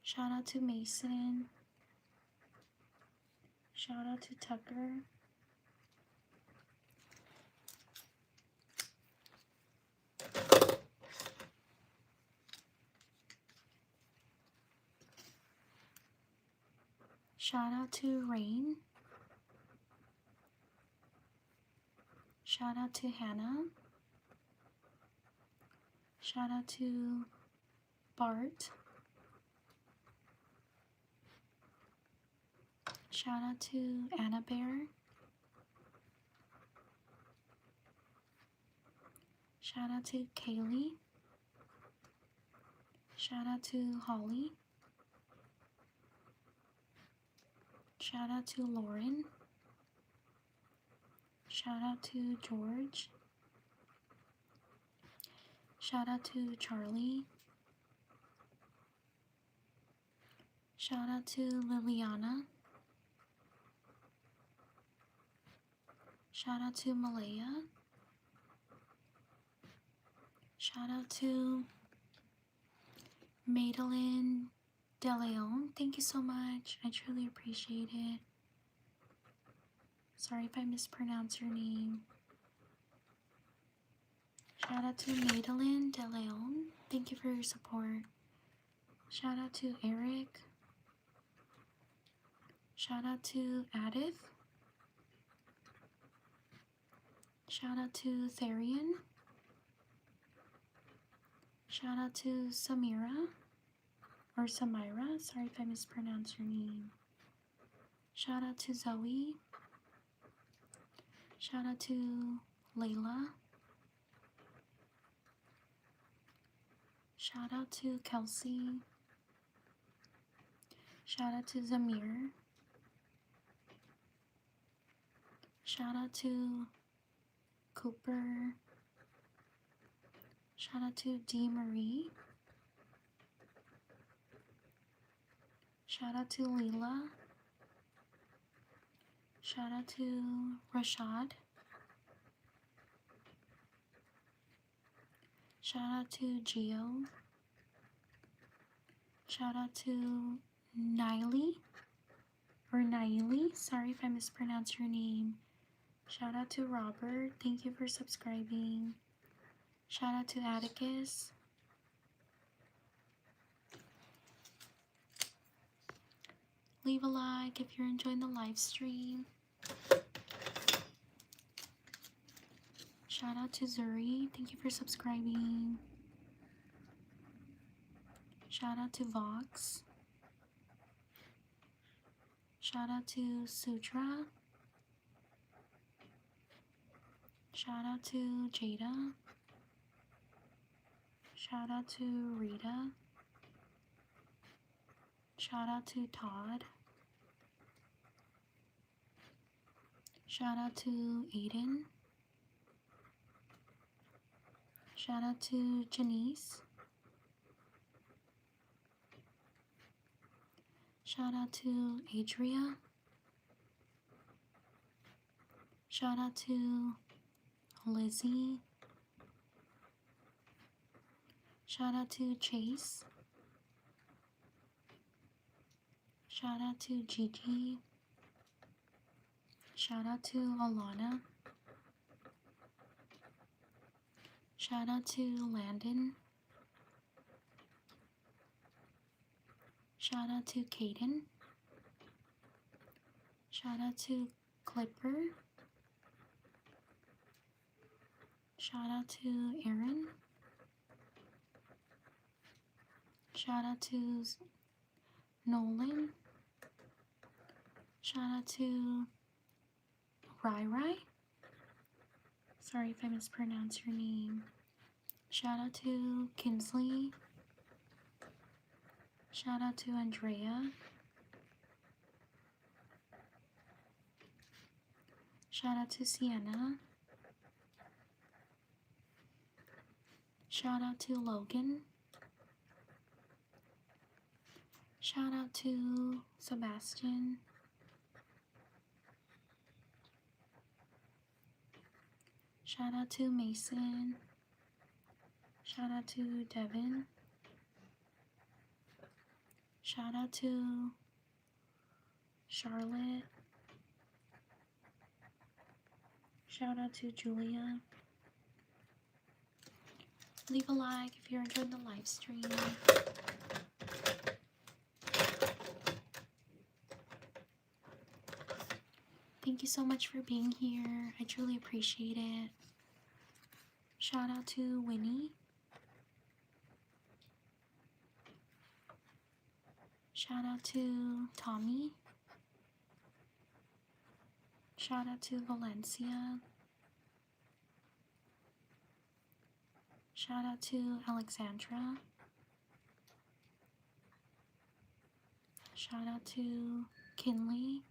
Shout out to Mason. Shout out to Tucker. Shout out to Rain. Shout out to Hannah. Shout out to Bart. Shout out to Anna Bear. Shout out to Kaylee. Shout out to Holly. Shout out to Lauren. Shout out to George. Shout out to Charlie. Shout out to Liliana. Shout out to Malaya. Shout out to Madeline De Leon. Thank you so much. I truly appreciate it. Sorry if I mispronounce your name. Shout out to Madeline De Leon. Thank you for your support. Shout out to Eric. Shout out to Adith. Shout out to Therian. Shout out to Samira. Or Samira. Sorry if I mispronounced your name. Shout out to Zoe. Shout out to Layla. Shout out to Kelsey. Shout out to Zamir. Shout out to Cooper. Shout out to D. Marie. Shout out to Leela. Shout out to Rashad. Shout out to Gio. Shout out to Niley. Or Naili. Sorry if I mispronounced your name. Shout out to Robert. Thank you for subscribing. Shout out to Atticus. Leave a like if you're enjoying the live stream. Shout out to Zuri. Thank you for subscribing. Shout out to Vox. Shout out to Sutra. Shout out to Jada. Shout out to Rita. Shout out to Todd. Shout out to Aiden. Shout out to Janice. Shout out to Adria. Shout out to Lizzie. Shout out to Chase. Shout out to Gigi. Shout out to Alana. Shout out to Landon. Shout out to Kaden. Shout out to Clipper. Shout out to Aaron. Shout out to Nolan. Shout out to Rai Rai. Sorry if I mispronounced your name. Shout out to Kinsley. Shout out to Andrea. Shout out to Sienna. Shout out to Logan. Shout out to Sebastian. Shout out to Mason. Shout out to Devin. Shout out to Charlotte. Shout out to Julia. Leave a like if you're enjoying the live stream. Thank you so much for being here. I truly appreciate it. Shout out to Winnie. Shout out to Tommy. Shout out to Valencia. Shout out to Alexandra. Shout out to Kinley.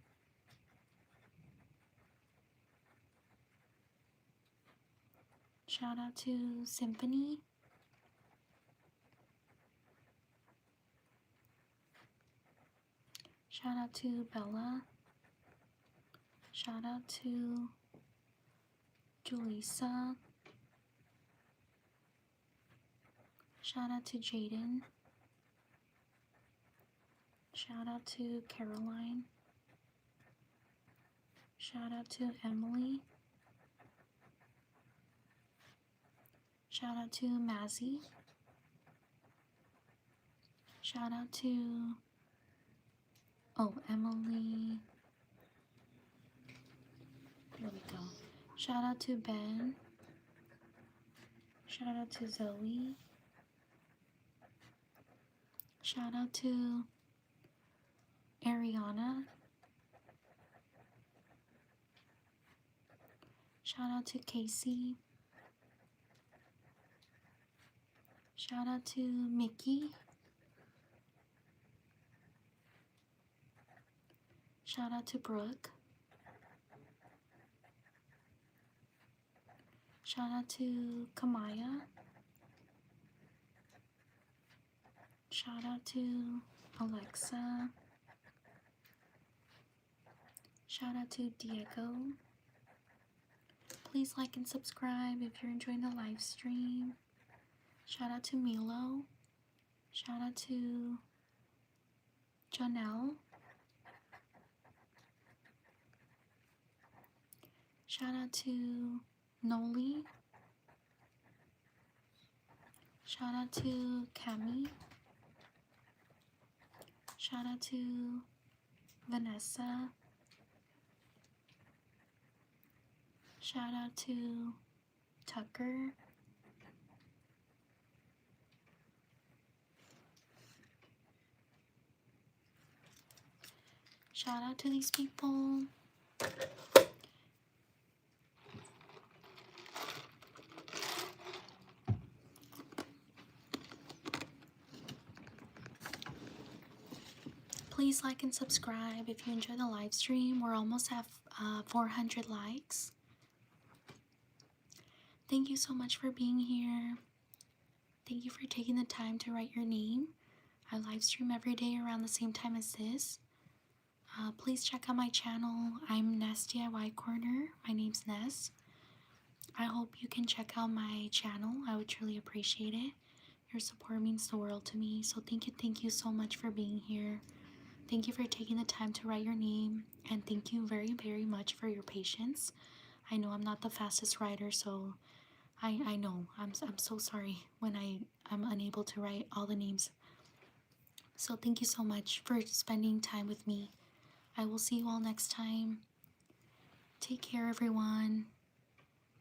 Shout out to Symphony. Shout out to Bella. Shout out to Julissa. Shout out to Jaden. Shout out to Caroline. Shout out to Emily. Shout out to Mazzy. Shout out to, oh, Emily. There we go. Shout out to Ben. Shout out to Zoe. Shout out to Ariana. Shout out to Casey. Shout out to Mickey. Shout out to Brooke. Shout out to Kamaya. Shout out to Alexa. Shout out to Diego. Please like and subscribe if you're enjoying the live stream. Shout out to Milo. Shout out to Janelle. Shout out to Noli. Shout out to Cami. Shout out to Vanessa. Shout out to Tucker. Shout out to these people. Please like and subscribe if you enjoy the live stream. We're almost at 400 likes. Thank you so much for being here. Thank you for taking the time to write your name. I live stream every day around the same time as this. Please check out my channel. I'm NessDIYcorner. My name's Ness. I hope you can check out my channel. I would truly appreciate it. Your support means the world to me. So thank you so much for being here. Thank you for taking the time to write your name. And thank you very, very much for your patience. I know I'm not the fastest writer, so I know. I'm so sorry when I'm unable to write all the names. So thank you so much for spending time with me. I will see you all next time. Take care, everyone.